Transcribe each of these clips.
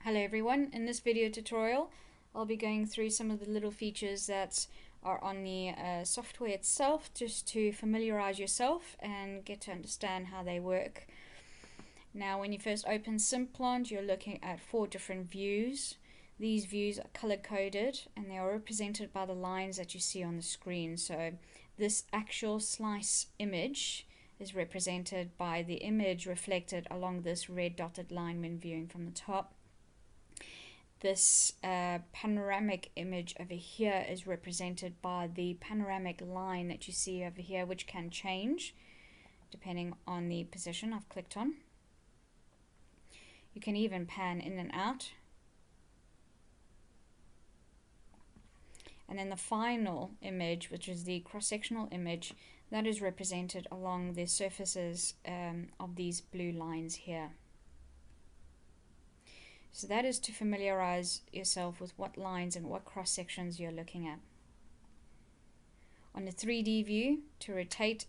Hello everyone, in this video tutorial I'll be going through some of the little features that are on the software itself, just to familiarize yourself and get to understand how they work. Now when you first open Implant, you're looking at 4 different views. These views are color coded and they are represented by the lines that you see on the screen. So this actual slice image is represented by the image reflected along this red dotted line when viewing from the top. This panoramic image over here is represented by the panoramic line that you see over here, which can change depending on the position I've clicked on. You can even pan in and out. And then the final image, which is the cross-sectional image, that is represented along the surfaces of these blue lines here. So that is to familiarize yourself with what lines and what cross sections you're looking at. On the 3D view, to rotate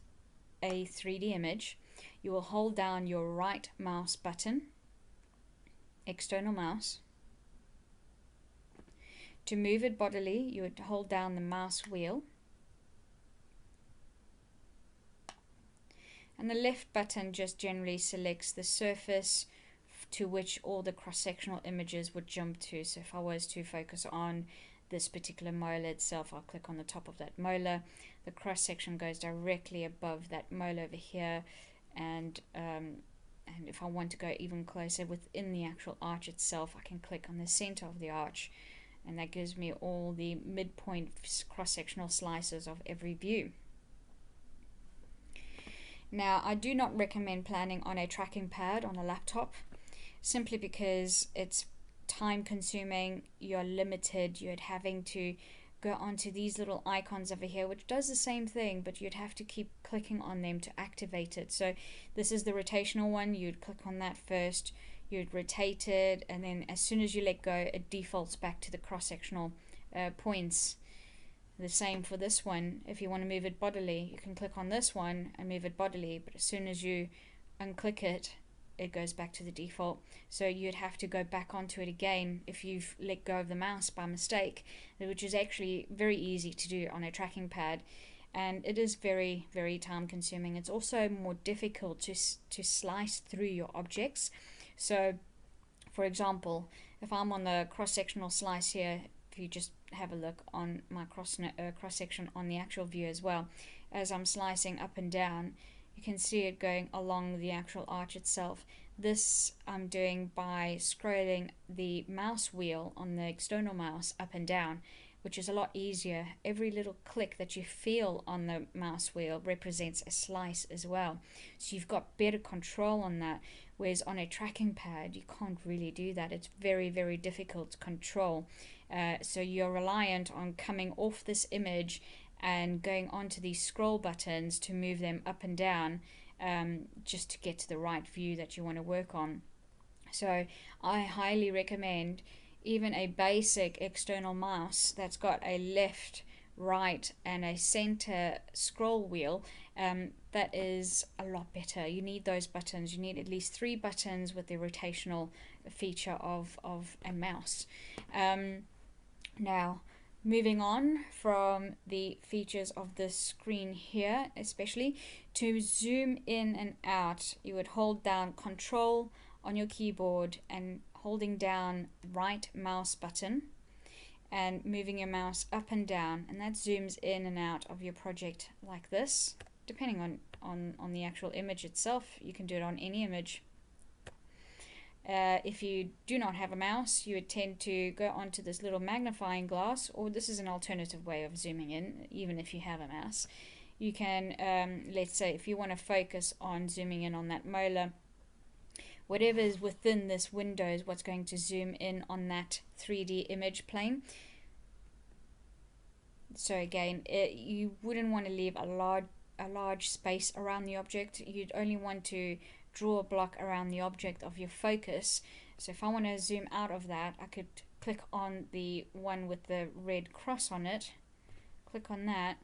a 3D image, you will hold down your right mouse button, external mouse. To move it bodily, you would hold down the mouse wheel. And the left button just generally selects the surface to which all the cross-sectional images would jump to. So if I was to focus on this particular molar itself, I'll click on the top of that molar. The cross-section goes directly above that molar over here, and if I want to go even closer within the actual arch itself, I can click on the center of the arch, and that gives me all the midpoint cross-sectional slices of every view. Now, I do not recommend planning on a tracking pad on a laptop, simply because it's time consuming. You're limited. You're having to go onto these little icons over here, which does the same thing, but you'd have to keep clicking on them to activate it. So this is the rotational one. You'd click on that first, you'd rotate it, and then as soon as you let go, it defaults back to the cross-sectional points. The same for this one. If you want to move it bodily, you can click on this one and move it bodily, but as soon as you unclick it, it goes back to the default. So you'd have to go back onto it again if you've let go of the mouse by mistake, which is actually very easy to do on a tracking pad, and it is very, very time consuming. It's also more difficult to slice through your objects. So for example, if I'm on the cross-sectional slice here, if you just have a look on my cross-section on the actual view as well, as I'm slicing up and down, you can see it going along the actual arch itself. This I'm doing by scrolling the mouse wheel on the external mouse up and down, which is a lot easier. Every little click that you feel on the mouse wheel represents a slice as well. So you've got better control on that, whereas on a tracking pad, you can't really do that. It's very, very difficult to control. So you're reliant on coming off this image and going onto these scroll buttons to move them up and down, just to get to the right view that you want to work on. So I highly recommend even a basic external mouse that's got a left, right and a center scroll wheel. That is a lot better. You need those buttons. You need at least 3 buttons with the rotational feature of a mouse. Now, moving on from the features of this screen here, especially to zoom in and out, you would hold down Control on your keyboard and holding down right mouse button and moving your mouse up and down, and that zooms in and out of your project like this. Depending on the actual image itself, you can do it on any image. If you do not have a mouse, you would tend to go onto this little magnifying glass, or this is an alternative way of zooming in, even if you have a mouse. You can, let's say, if you want to focus on zooming in on that molar, whatever is within this window is what's going to zoom in on that 3D image plane. So again, you wouldn't want to leave a large space around the object. You'd only want to draw a block around the object of your focus. So if I want to zoom out of that, I could click on the one with the red cross on it, click on that,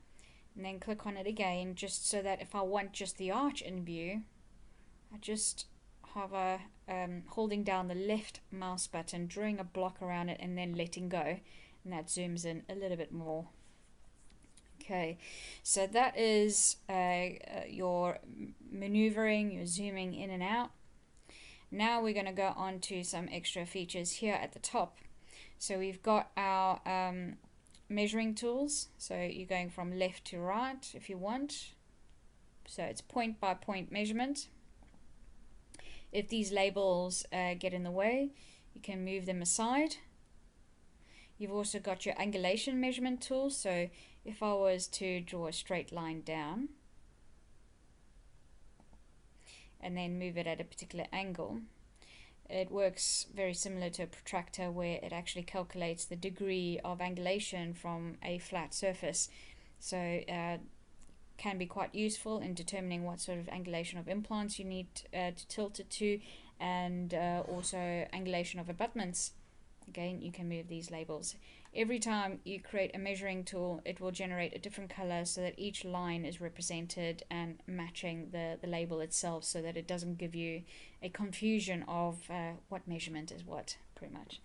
and then click on it again, just so that if I want just the arch in view, I just hover, holding down the left mouse button, drawing a block around it, and then letting go, and that zooms in a little bit more. Okay, so that is your maneuvering, your zooming in and out. Now we're going to go on to some extra features here at the top. So we've got our measuring tools. So you're going from left to right if you want. So it's point by point measurement. If these labels get in the way, you can move them aside. You've also got your angulation measurement tool. So if I was to draw a straight line down and then move it at a particular angle, it works very similar to a protractor, where it actually calculates the degree of angulation from a flat surface. So can be quite useful in determining what sort of angulation of implants you need to tilt it to, and also angulation of abutments. Again, you can move these labels. Every time you create a measuring tool, it will generate a different color so that each line is represented and matching the label itself, so that it doesn't give you a confusion of what measurement is what, pretty much.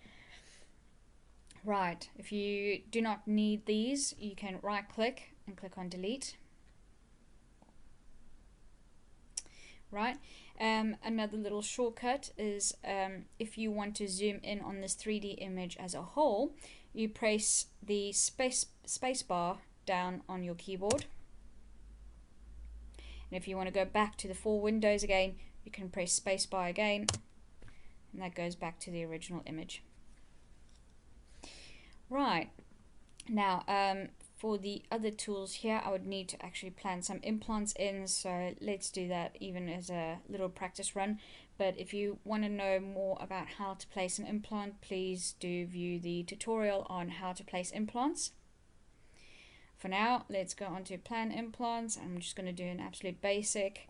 Right, if you do not need these, you can right click and click on delete. Right, another little shortcut is if you want to zoom in on this 3D image as a whole, you press the space bar down on your keyboard, and if you want to go back to the 4 windows again, you can press space bar again, and that goes back to the original image. Right, now for the other tools here, I would need to actually plan some implants in, so let's do that even as a little practice run. But if you want to know more about how to place an implant, please do view the tutorial on how to place implants. For now, let's go on to plan implants. I'm just going to do an absolute basic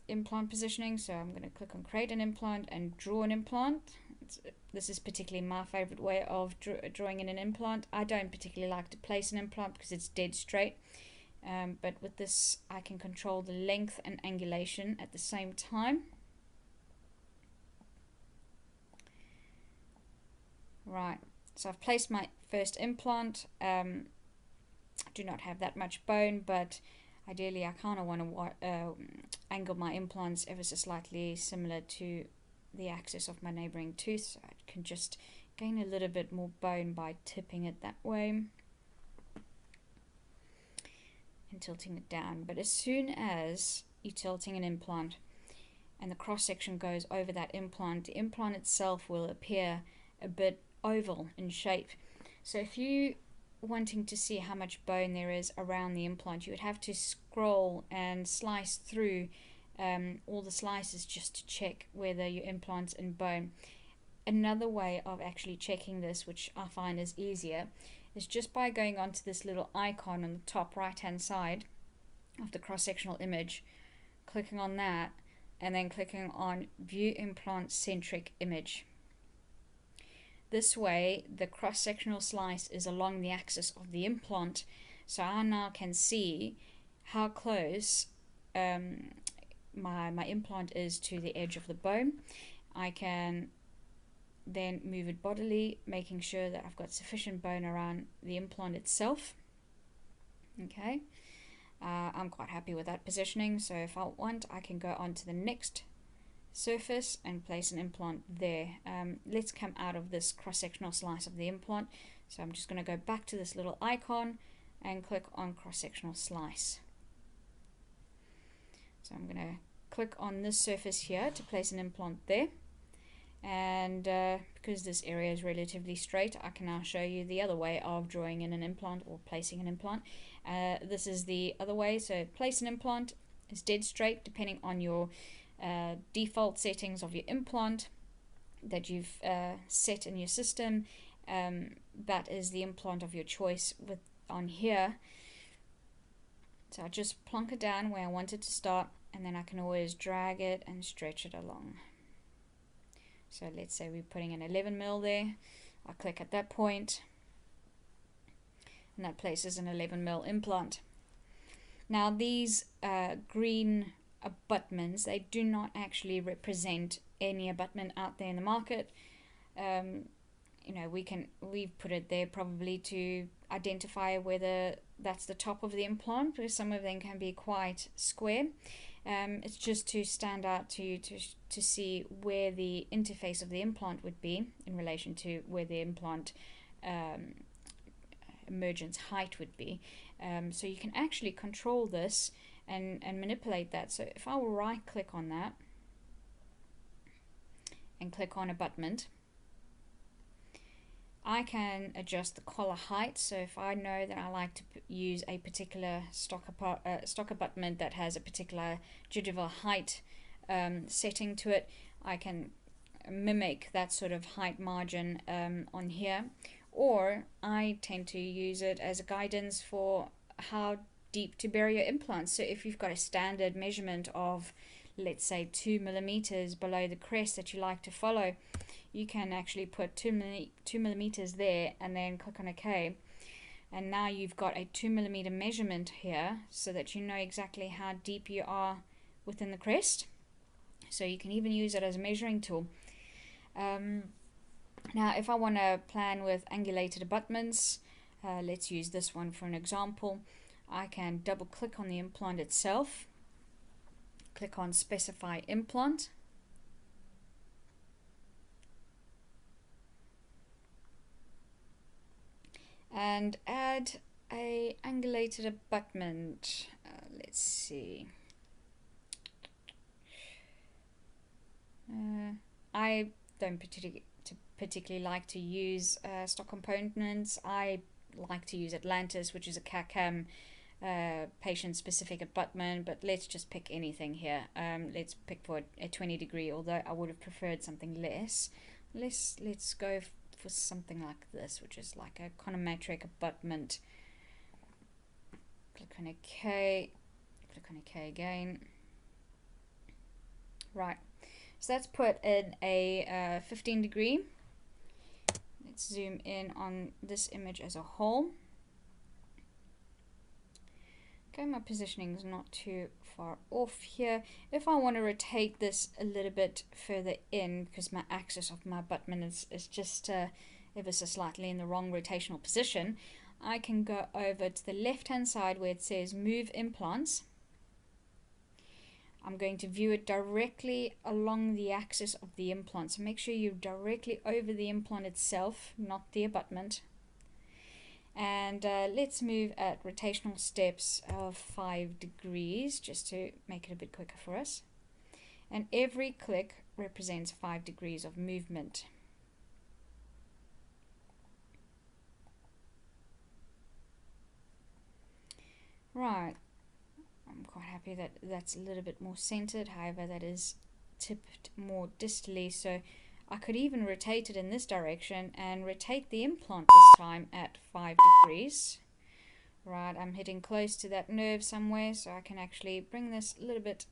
implant positioning. So I'm going to click on create an implant and draw an implant. This is particularly my favorite way of drawing in an implant. I don't particularly like to place an implant because it's dead straight. But with this, I can control the length and angulation at the same time. Right, so I've placed my first implant. I do not have that much bone, but ideally I kind of want to angle my implants ever so slightly similar to the axis of my neighboring tooth, so I can just gain a little bit more bone by tipping it that way and tilting it down. But as soon as you're tilting an implant and the cross section goes over that implant, the implant itself will appear a bit oval in shape. So if you wanting to see how much bone there is around the implant, you would have to scroll and slice through all the slices just to check whether your implant's in bone. Another way of actually checking this, which I find is easier, is just by going onto this little icon on the top right hand side of the cross-sectional image, clicking on that, and then clicking on View Implant Centric Image. This way the cross-sectional slice is along the axis of the implant, so I now can see how close my implant is to the edge of the bone. I can then move it bodily, making sure that I've got sufficient bone around the implant itself. Okay, I'm quite happy with that positioning, so if I want, I can go on to the next surface and place an implant there. Let's come out of this cross-sectional slice of the implant, so I'm just going to go back to this little icon and click on cross-sectional slice. So I'm going to click on this surface here to place an implant there, and because this area is relatively straight, I can now show you the other way of drawing in an implant or placing an implant. This is the other way. So place an implant is dead straight depending on your default settings of your implant that you've set in your system. That is the implant of your choice with on here. So I just plonk it down where I want it to start, and then I can always drag it and stretch it along. So let's say we're putting an 11mm there. I click at that point, and that places an 11mm implant. Now these green abutments, they do not actually represent any abutment out there in the market. You know, we've put it there probably to identify whether that's the top of the implant, because some of them can be quite square. It's just to stand out to see where the interface of the implant would be in relation to where the implant emergence height would be. So you can actually control this and manipulate that. So if I will right click on that and click on abutment, I can adjust the collar height. So if I know that I like to use a particular stock abutment that has a particular gingival height setting to it, I can mimic that sort of height margin on here. Or I tend to use it as a guidance for how deep to bury your implants. So if you've got a standard measurement of, let's say, 2 millimeters below the crest that you like to follow, you can actually put 2 millimeters there and then click on OK. And now you've got a 2 millimeter measurement here, so that you know exactly how deep you are within the crest. So you can even use it as a measuring tool. Now if I want to plan with angulated abutments, let's use this one for an example. I can double click on the implant itself, click on specify implant, and add a angulated abutment. Let's see. I don't particularly like to use stock components. I like to use Atlantis, which is a CAD/CAM patient-specific abutment, but let's just pick anything here. Let's pick for a 20 degree, although I would have preferred something less. Let's go for something like this, which is like a econometric abutment. Click on OK, click on OK again. Right, so that's put in a 15 degree. Let's zoom in on this image as a whole. Okay, my positioning is not too far off here. If I want to rotate this a little bit further in, because my axis of my abutment is just ever so slightly in the wrong rotational position, I can go over to the left hand side where it says move implants. I'm going to view it directly along the axis of the implant. So make sure you're directly over the implant itself, not the abutment. And let's move at rotational steps of 5 degrees, just to make it a bit quicker for us. And every click represents 5 degrees of movement. Right, I'm quite happy that that's a little bit more centered. However, that is tipped more distally, so I could even rotate it in this direction and rotate the implant this time at 5 degrees. Right, I'm hitting close to that nerve somewhere, so I can actually bring this a little bit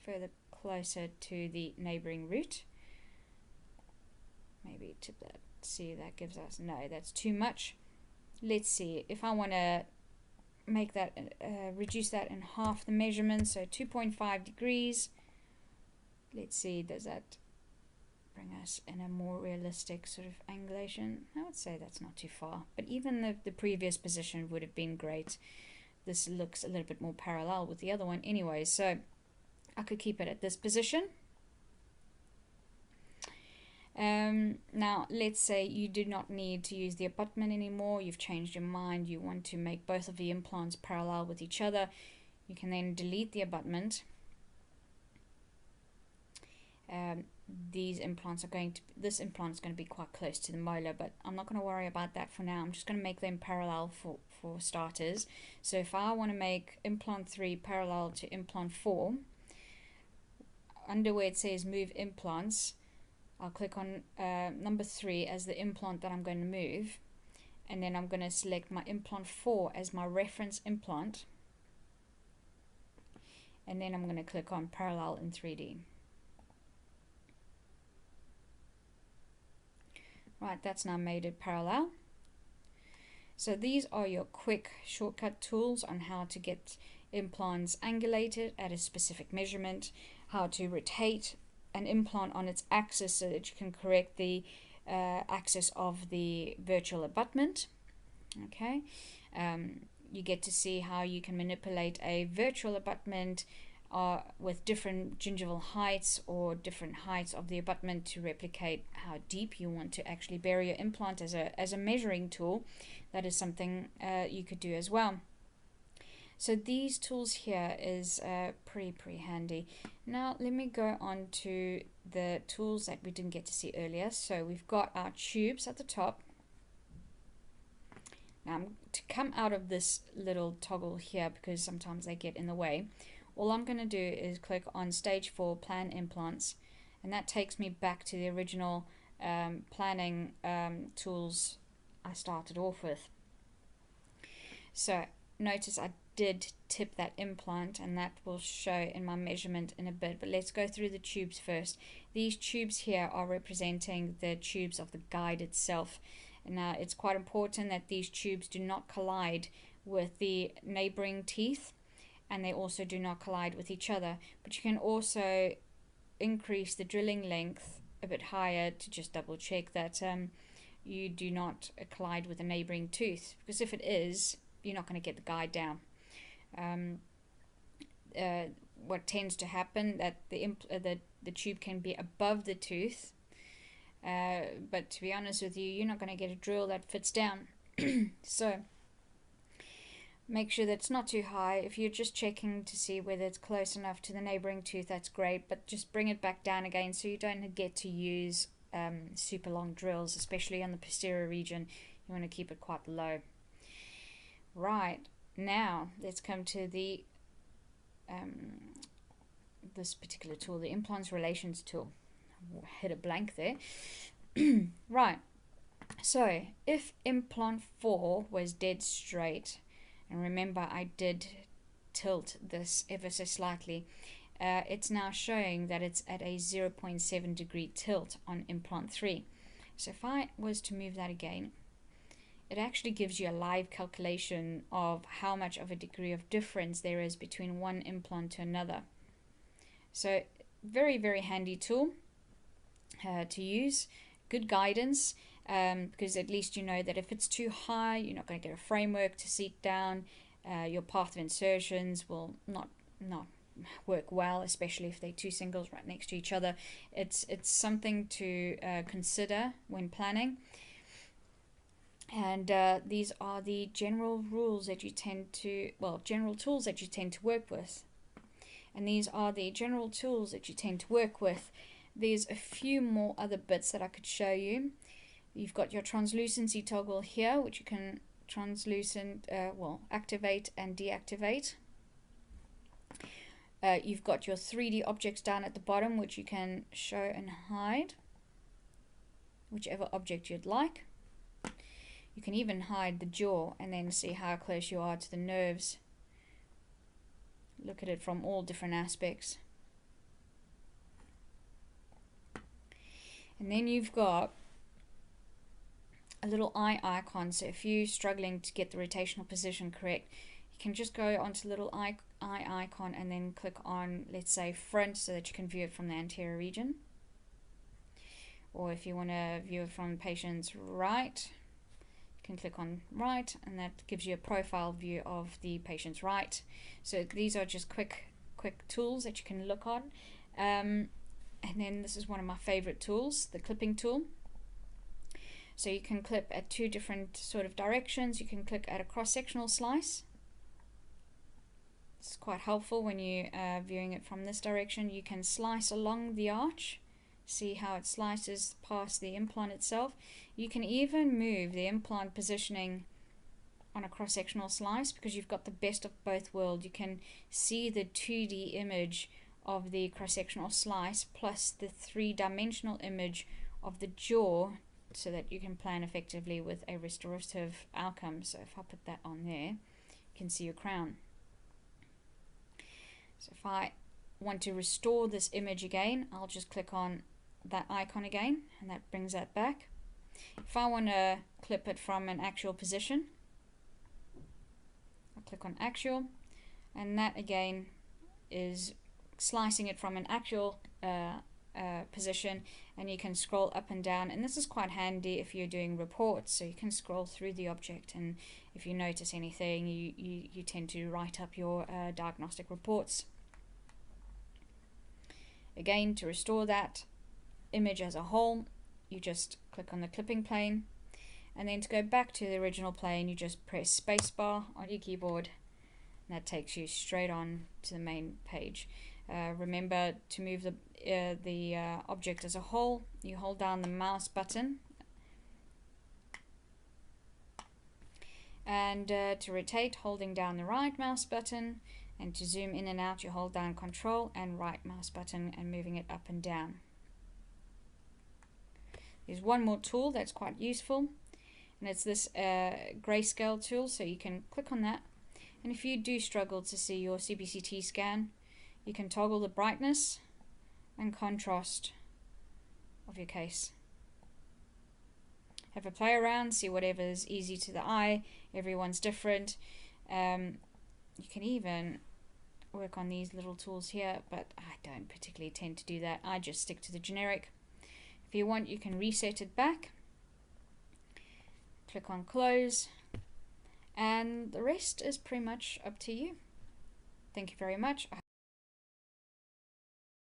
further closer to the neighboring root. Maybe tip that. See, that gives us, no, that's too much. Let's see, if I want to make that, reduce that in half the measurement, so 2.5 degrees. Let's see, does that bring us in a more realistic sort of angulation? I would say that's not too far, but even the previous position would have been great. This looks a little bit more parallel with the other one anyway, so I could keep it at this position. Now let's say you do not need to use the abutment anymore, you've changed your mind, you want to make both of the implants parallel with each other. You can then delete the abutment. These implants are going to, this implant is going to be quite close to the molar, but I'm not going to worry about that for now. I'm just going to make them parallel for starters. So if I want to make implant 3 parallel to implant 4, under where it says move implants, I'll click on number 3 as the implant that I'm going to move, and then I'm going to select my implant 4 as my reference implant, and then I'm going to click on parallel in 3D. Right, that's now made it parallel. So these are your quick shortcut tools on how to get implants angulated at a specific measurement, how to rotate an implant on its axis so that you can correct the axis of the virtual abutment. Okay, you get to see how you can manipulate a virtual abutment with different gingival heights or different heights of the abutment to replicate how deep you want to actually bury your implant as a measuring tool. That is something you could do as well. So these tools here is pretty handy. Now let me go on to the tools that we didn't get to see earlier. So we've got our tubes at the top. Now to come out of this little toggle here, because sometimes they get in the way, all I'm going to do is click on stage 4 plan implants, and that takes me back to the original planning tools I started off with. So notice I did tip that implant, and that will show in my measurement in a bit, but let's go through the tubes first. These tubes here are representing the tubes of the guide itself. Now it's quite important that these tubes do not collide with the neighboring teeth, and they also do not collide with each other, but you can also increase the drilling length a bit higher to just double check that you do not collide with a neighboring tooth, because if it is, you're not going to get the guide down. What tends to happen that the tube can be above the tooth, but to be honest with you, you're not going to get a drill that fits down. So make sure that it's not too high. If you're just checking to see whether it's close enough to the neighboring tooth, that's great, but just bring it back down again so you don't get to use super long drills, especially on the posterior region. You want to keep it quite low. Right, now let's come to the this particular tool, the implants relations tool. Hit a blank there. Right, so if implant 4 was dead straight, and remember I did tilt this ever so slightly, it's now showing that it's at a 0.7 degree tilt on implant 3. So if I was to move that again, it actually gives you a live calculation of how much of a degree of difference there is between one implant to another. So very handy tool to use. Good guidance, because at least you know that if it's too high, you're not going to get a framework to seat down. Your path of insertions will not work well, especially if they're two singles right next to each other. It's something to consider when planning. And these are the general rules that you tend to, general tools that you tend to work with. And these are the general tools that you tend to work with. There's a few more other bits that I could show you. You've got your translucency toggle here, which you can activate and deactivate. You've got your 3D objects down at the bottom, which you can show and hide, whichever object you'd like. You can even hide the jaw and then see how close you are to the nerves. Look at it from all different aspects. And then you've got a little eye icon. So if you're struggling to get the rotational position correct, you can just go onto the little eye icon and then click on, let's say, front, so that you can view it from the anterior region. Or if you want to view it from the patient's right, can click on right, and that gives you a profile view of the patient's right. So these are just quick tools that you can look on. And then this is one of my favorite tools, the clipping tool. So you can clip at two different sort of directions. You can click at a cross-sectional slice. It's quite helpful when you are viewing it from this direction. You can slice along the arch, see how it slices past the implant itself. You can even move the implant positioning on a cross-sectional slice, because you've got the best of both worlds. You can see the 2D image of the cross-sectional slice plus the 3-dimensional image of the jaw, so that you can plan effectively with a restorative outcome. So if I put that on there, you can see your crown. So if I want to restore this image again, I'll just click on that icon again, and that brings that back. If I want to clip it from an actual position, I'll click on actual. and that again is slicing it from an actual position, and you can scroll up and down, and this is quite handy if you're doing reports, so you can scroll through the object, and if you notice anything you tend to write up your diagnostic reports. Again, to restore that image as a whole, you just click on the clipping plane, and then to go back to the original plane you just press spacebar on your keyboard, and that takes you straight on to the main page. Remember, to move the object as a whole, you hold down the mouse button, and to rotate, holding down the right mouse button, and to zoom in and out you hold down Control and right mouse button and moving it up and down. There's one more tool that's quite useful, and it's this grayscale tool, so you can click on that, and if you do struggle to see your CBCT scan, you can toggle the brightness and contrast of your case. Have a play around, see whatever is easy to the eye. Everyone's different. You can even work on these little tools here, but I don't particularly tend to do that. I just stick to the generic. If you want, you can reset it back. Click on close, and the rest is pretty much up to you. Thank you very much.